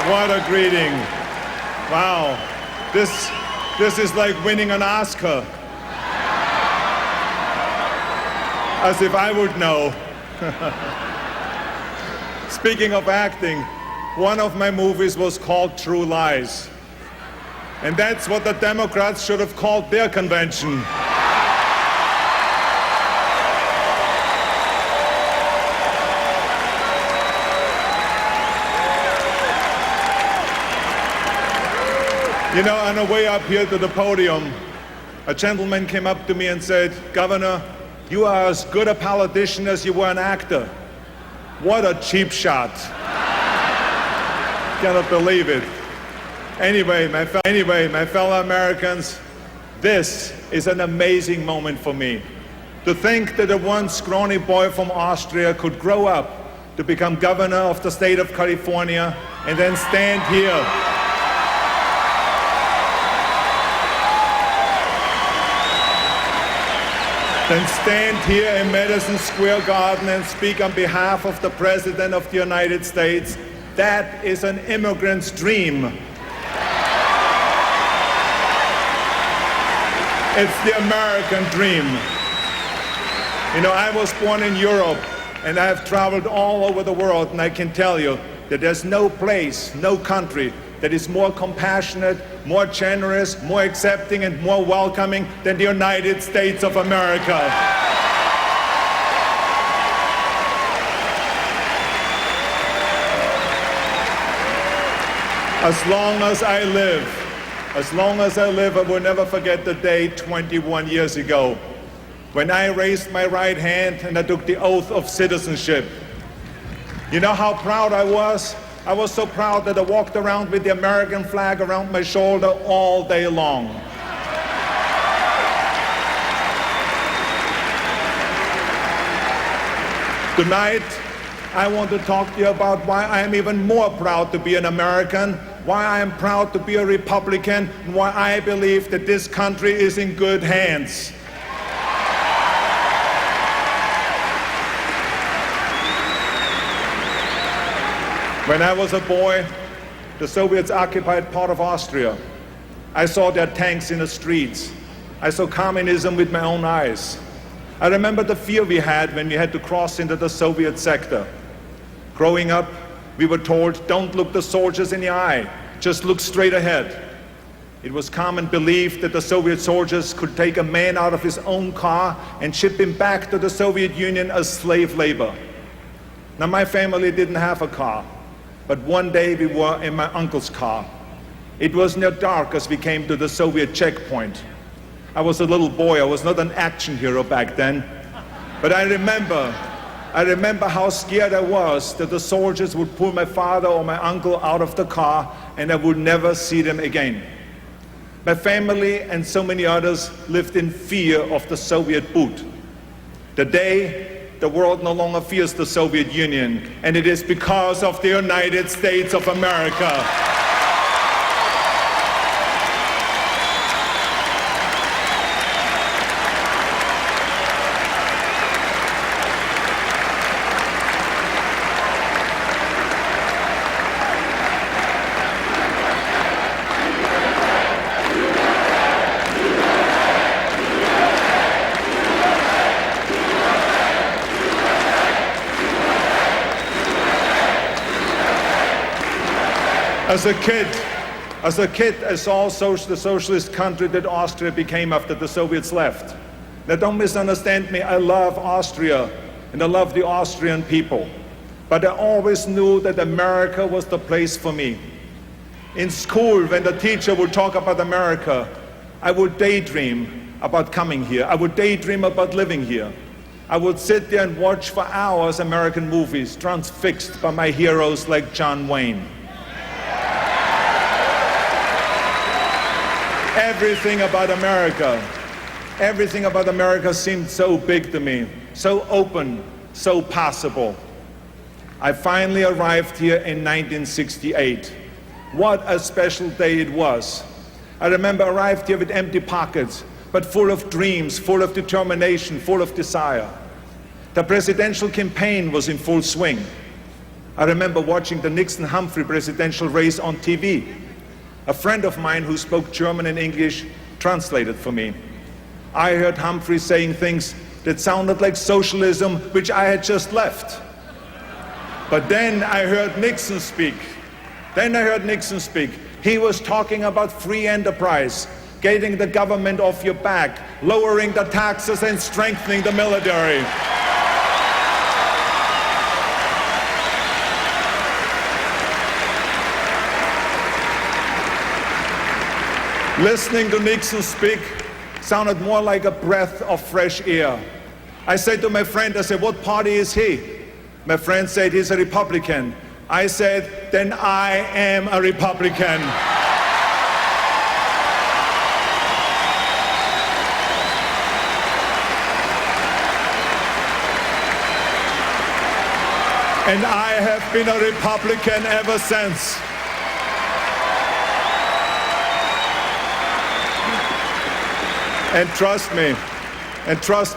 What a greeting. Wow. This is like winning an Oscar. As if I would know. Speaking of acting, one of my movies was called True Lies. And that's what the Democrats should have called their convention. You know, on the way up here to the podium, a gentleman came up to me and said, "Governor, you are as good a politician as you were an actor." What a cheap shot. Cannot believe it. Anyway, my fellow Americans, this is an amazing moment for me. To think that a once scrawny boy from Austria could grow up to become governor of the state of California and then stand here in Madison Square Garden and speak on behalf of the President of the United States. That is an immigrant's dream. It's the American dream. You know, I was born in Europe and I have traveled all over the world, and I can tell you that there's no place, no country that is more compassionate, more generous, more accepting, and more welcoming than the United States of America. As long as I live, I will never forget the day 21 years ago when I raised my right hand and I took the oath of citizenship. You know how proud I was? I was so proud that I walked around with the American flag around my shoulder all day long. Tonight, I want to talk to you about why I am even more proud to be an American, why I am proud to be a Republican, and why I believe that this country is in good hands. When I was a boy, the Soviets occupied part of Austria. I saw their tanks in the streets. I saw communism with my own eyes. I remember the fear we had when we had to cross into the Soviet sector. Growing up, we were told, don't look the soldiers in the eye, just look straight ahead. It was common belief that the Soviet soldiers could take a man out of his own car and ship him back to the Soviet Union as slave labor. Now, my family didn't have a car. But one day we were in my uncle's car. It was near dark as we came to the Soviet checkpoint. I was a little boy. I was not an action hero back then. But I remember how scared I was that the soldiers would pull my father or my uncle out of the car and I would never see them again. My family and so many others lived in fear of the Soviet boot. The day the world no longer fears the Soviet Union, and it is because of the United States of America. As a kid, I saw the socialist country that Austria became after the Soviets left. Now, don't misunderstand me. I love Austria, and I love the Austrian people. But I always knew that America was the place for me. In school, when the teacher would talk about America, I would daydream about coming here. I would daydream about living here. I would sit there and watch for hours American movies, transfixed by my heroes like John Wayne. Everything about America seemed so big to me, so open, so possible. I finally arrived here in 1968. What a special day it was. I remember I arrived here with empty pockets, but full of dreams, full of determination, full of desire. The presidential campaign was in full swing. I remember watching the Nixon-Humphrey presidential race on TV. A friend of mine who spoke German and English translated for me. I heard Humphrey saying things that sounded like socialism, which I had just left. But then I heard Nixon speak. He was talking about free enterprise, getting the government off your back, lowering the taxes and strengthening the military. Listening to Nixon speak sounded more like a breath of fresh air. I said to my friend, what party is he? My friend said, he's a Republican. I said, then I am a Republican. And I have been a Republican ever since. And trust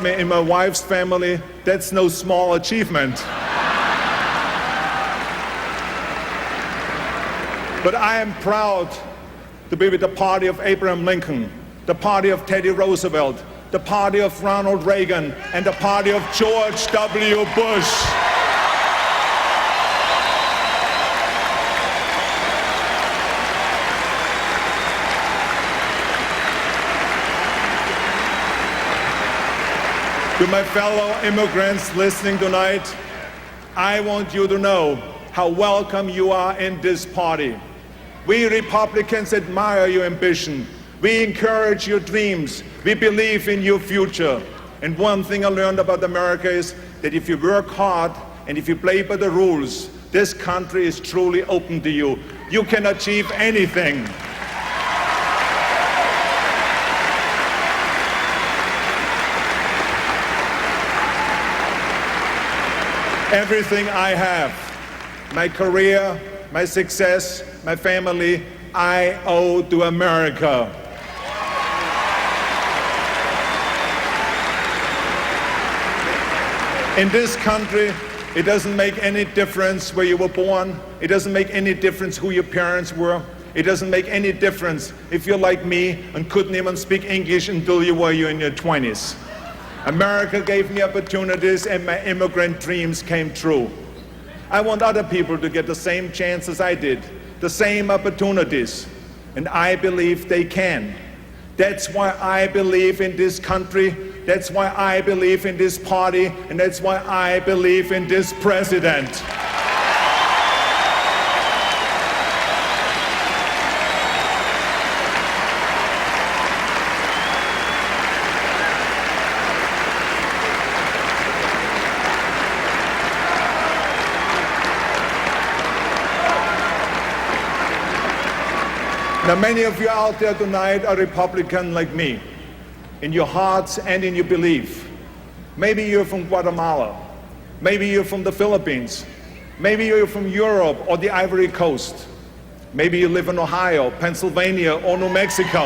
me, in my wife's family, that's no small achievement. But I am proud to be with the party of Abraham Lincoln, the party of Teddy Roosevelt, the party of Ronald Reagan, and the party of George W. Bush. To my fellow immigrants listening tonight, I want you to know how welcome you are in this party. We Republicans admire your ambition. We encourage your dreams. We believe in your future. And one thing I learned about America is that if you work hard and if you play by the rules, this country is truly open to you. You can achieve anything. Everything I have, my career, my success, my family, I owe to America. In this country, it doesn't make any difference where you were born. It doesn't make any difference who your parents were. It doesn't make any difference if you're like me and couldn't even speak English until you were in your 20s. America gave me opportunities and my immigrant dreams came true. I want other people to get the same chances I did, the same opportunities, and I believe they can. That's why I believe in this country, that's why I believe in this party, and that's why I believe in this president. Now, many of you out there tonight are Republican like me, in your hearts and in your belief. Maybe you're from Guatemala. Maybe you're from the Philippines. Maybe you're from Europe or the Ivory Coast. Maybe you live in Ohio, Pennsylvania, or New Mexico.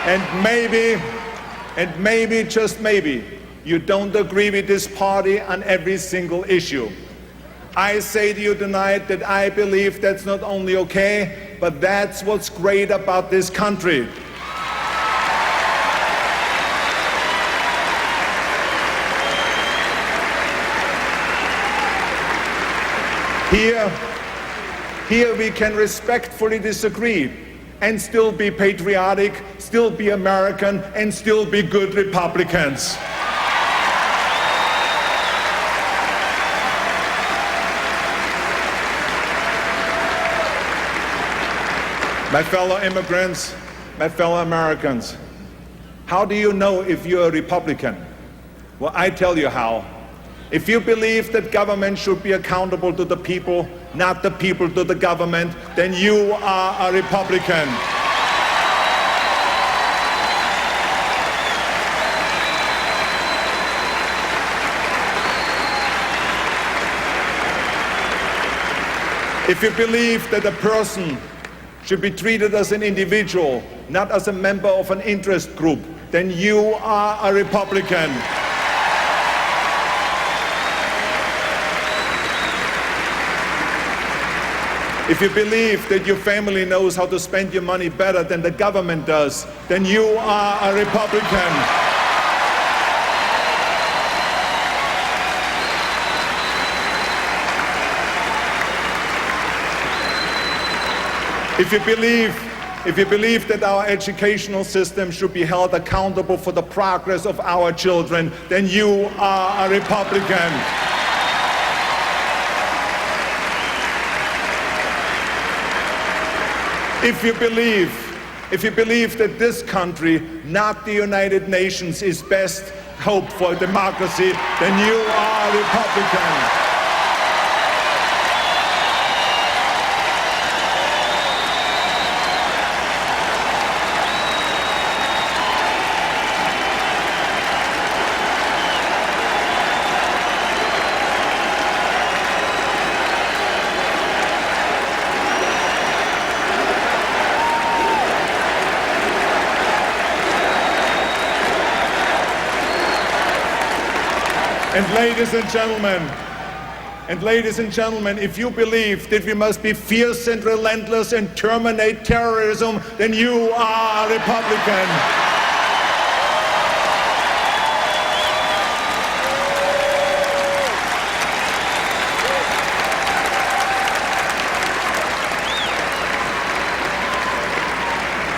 And maybe, just maybe, you don't agree with this party on every single issue. I say to you tonight that I believe that's not only okay, but that's what's great about this country. Here we can respectfully disagree and still be patriotic, still be American, and still be good Republicans. My fellow immigrants, my fellow Americans, how do you know if you're a Republican? Well, I tell you how. If you believe that government should be accountable to the people, not the people to the government, then you are a Republican. If you believe that a person should be treated as an individual, not as a member of an interest group, then you are a Republican. If you believe that your family knows how to spend your money better than the government does, then you are a Republican. If you believe that our educational system should be held accountable for the progress of our children, then you are a Republican. If you believe that this country, not the United Nations, is best hope for democracy, then you are a Republican. And ladies and gentlemen, if you believe that we must be fierce and relentless and terminate terrorism, then you are a Republican.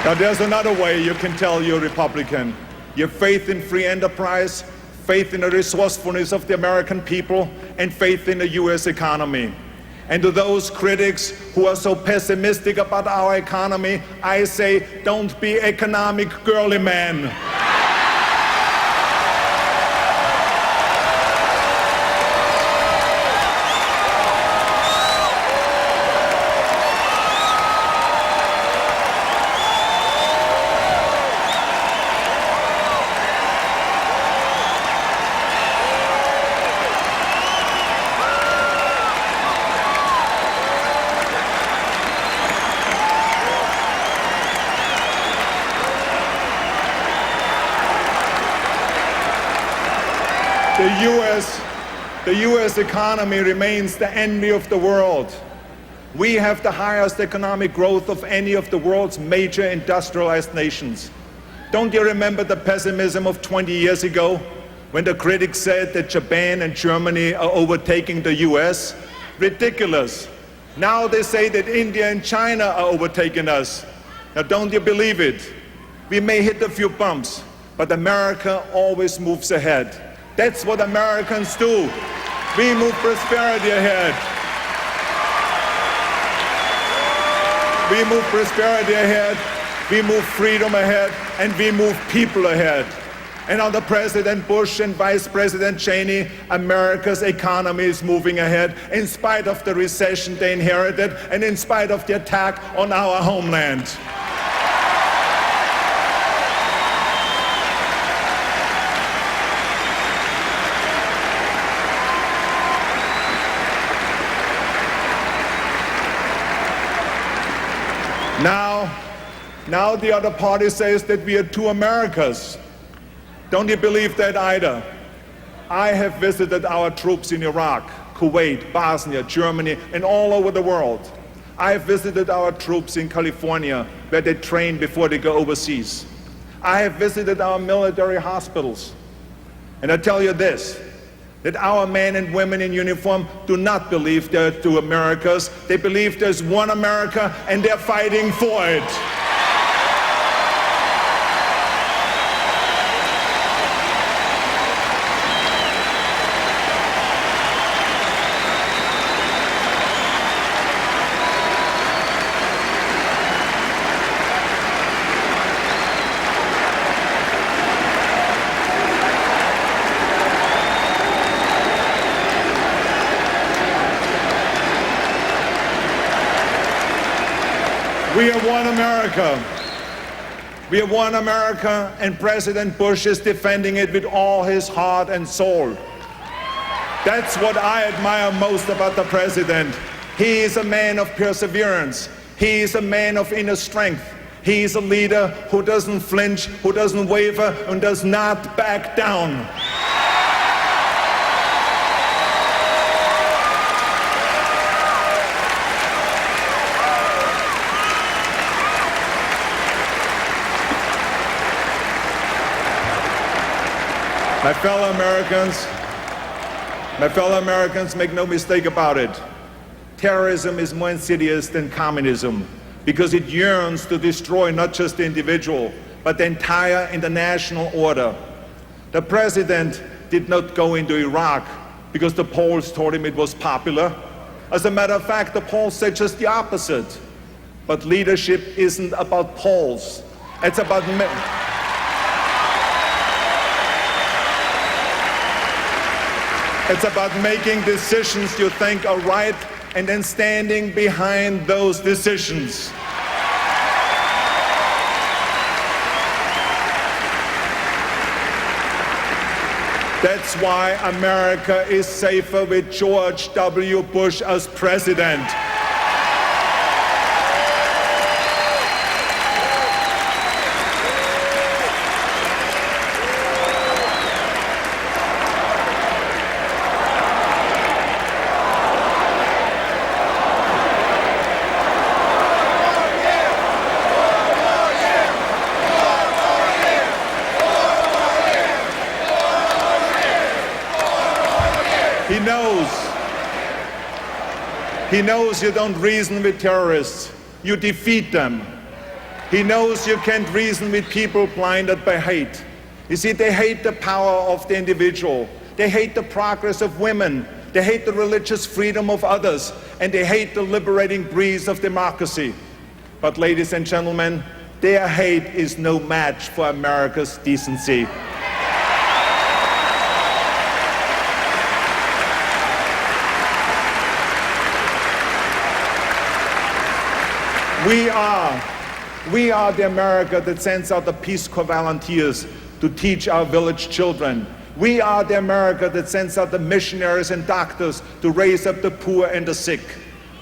Now there's another way you can tell you're a Republican. Your faith in free enterprise, faith in the resourcefulness of the American people, and faith in the US economy. And to those critics who are so pessimistic about our economy, I say, don't be economic girly man. The US economy remains the envy of the world. We have the highest economic growth of any of the world's major industrialized nations. Don't you remember the pessimism of 20 years ago when the critics said that Japan and Germany are overtaking the US? Ridiculous. Now they say that India and China are overtaking us. Now don't you believe it? We may hit a few bumps, but America always moves ahead. That's what Americans do. We move prosperity ahead. We move prosperity ahead, we move freedom ahead, and we move people ahead. And under President Bush and Vice President Cheney, America's economy is moving ahead in spite of the recession they inherited and in spite of the attack on our homeland. Now the other party says that we are two Americas. Don't you believe that either? I have visited our troops in Iraq, Kuwait, Bosnia, Germany, and all over the world. I have visited our troops in California, where they train before they go overseas. I have visited our military hospitals. And I tell you this, that our men and women in uniform do not believe there are two Americas. They believe there's one America, and they're fighting for it. We are one America. We are one America, and President Bush is defending it with all his heart and soul. That's what I admire most about the president. He is a man of perseverance. He is a man of inner strength. He is a leader who doesn't flinch, who doesn't waver, and does not back down. My fellow Americans, make no mistake about it. Terrorism is more insidious than communism because it yearns to destroy not just the individual, but the entire international order. The president did not go into Iraq because the polls told him it was popular. As a matter of fact, the polls said just the opposite. But leadership isn't about polls. It's about making decisions you think are right and then standing behind those decisions. That's why America is safer with George W. Bush as president. He knows you don't reason with terrorists, you defeat them. He knows you can't reason with people blinded by hate. You see, they hate the power of the individual. They hate the progress of women. They hate the religious freedom of others. And they hate the liberating breeze of democracy. But ladies and gentlemen, their hate is no match for America's decency. We are the America that sends out the Peace Corps volunteers to teach our village children. We are the America that sends out the missionaries and doctors to raise up the poor and the sick.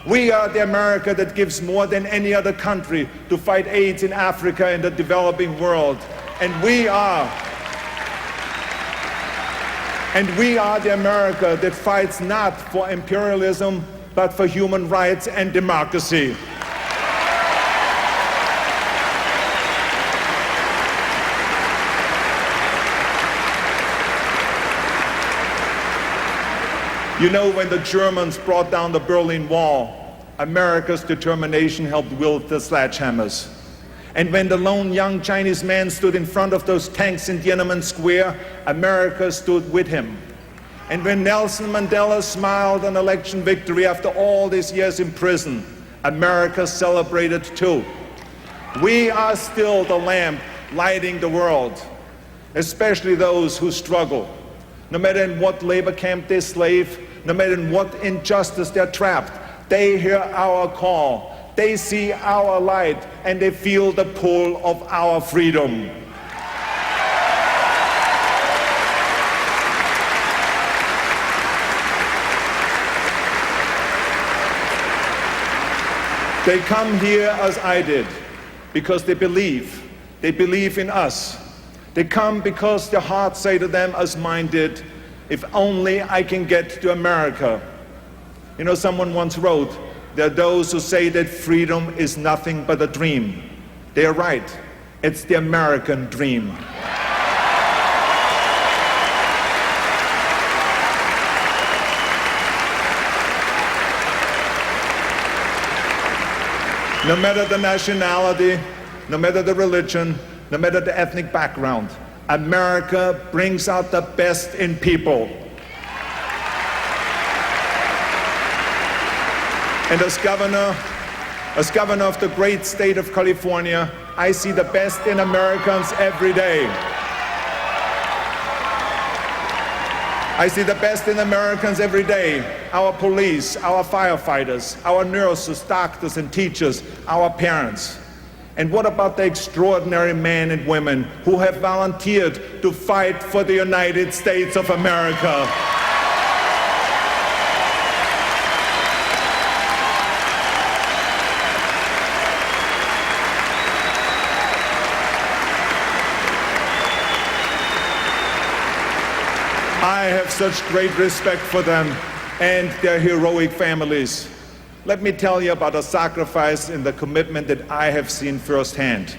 We are the America that gives more than any other country to fight AIDS in Africa and the developing world. And we are the America that fights not for imperialism, but for human rights and democracy. You know, when the Germans brought down the Berlin Wall, America's determination helped wield the sledgehammers. And when the lone young Chinese man stood in front of those tanks in Tiananmen Square, America stood with him. And when Nelson Mandela smiled on election victory after all these years in prison, America celebrated too. We are still the lamp lighting the world, especially those who struggle. No matter in what labor camp they slave, no matter in what injustice they're trapped, they hear our call, they see our light, and they feel the pull of our freedom. They come here as I did, because they believe in us. They come because their hearts say to them as mine did, if only I can get to America. You know, someone once wrote, there are those who say that freedom is nothing but a dream. They are right. It's the American dream. No matter the nationality, no matter the religion, no matter the ethnic background, America brings out the best in people. And as governor of the great state of California, I see the best in Americans every day. I see the best in Americans every day. Our police, our firefighters, our nurses, doctors and teachers, our parents. And what about the extraordinary men and women who have volunteered to fight for the United States of America? I have such great respect for them and their heroic families. Let me tell you about a sacrifice and the commitment that I have seen firsthand.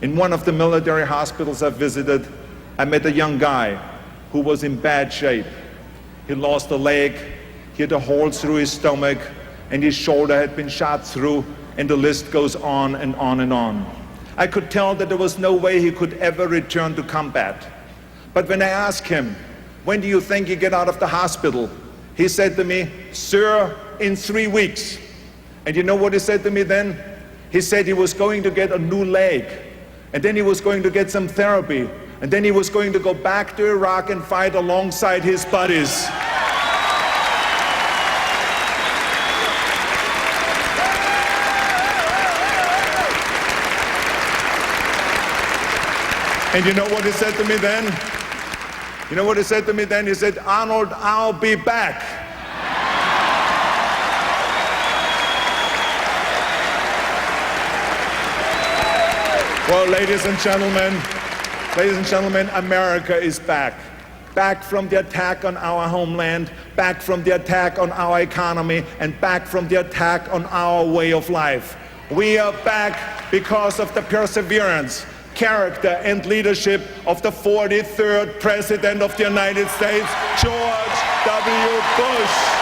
In one of the military hospitals I visited, I met a young guy who was in bad shape. He lost a leg, he had a hole through his stomach, and his shoulder had been shot through, and the list goes on and on and on. I could tell that there was no way he could ever return to combat. But when I asked him, when do you think you get out of the hospital? He said to me, sir, in 3 weeks. And you know what he said to me then? He said he was going to get a new leg, and then he was going to get some therapy, and then he was going to go back to Iraq and fight alongside his buddies. And you know what he said to me then? You know what he said to me then? He said, Arnold, I'll be back. Well, ladies and gentlemen, America is back. Back from the attack on our homeland, back from the attack on our economy, and back from the attack on our way of life. We are back because of the perseverance, character, and leadership of the 43rd President of the United States, George W. Bush.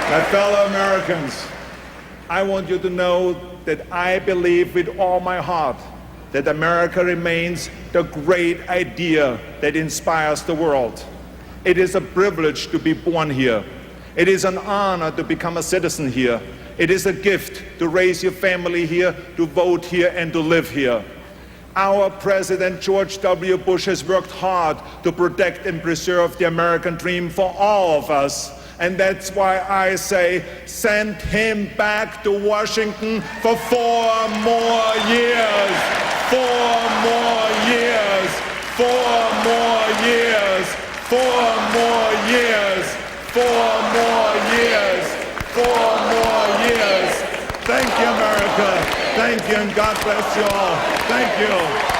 My fellow Americans, I want you to know that I believe with all my heart that America remains the great idea that inspires the world. It is a privilege to be born here. It is an honor to become a citizen here. It is a gift to raise your family here, to vote here, and to live here. Our President George W. Bush has worked hard to protect and preserve the American dream for all of us. And that's why I say, send him back to Washington for 4 more years. 4 more years. 4 more years. 4 more years. 4 more years. 4 more years. Thank you, America. Thank you, and God bless you all. Thank you.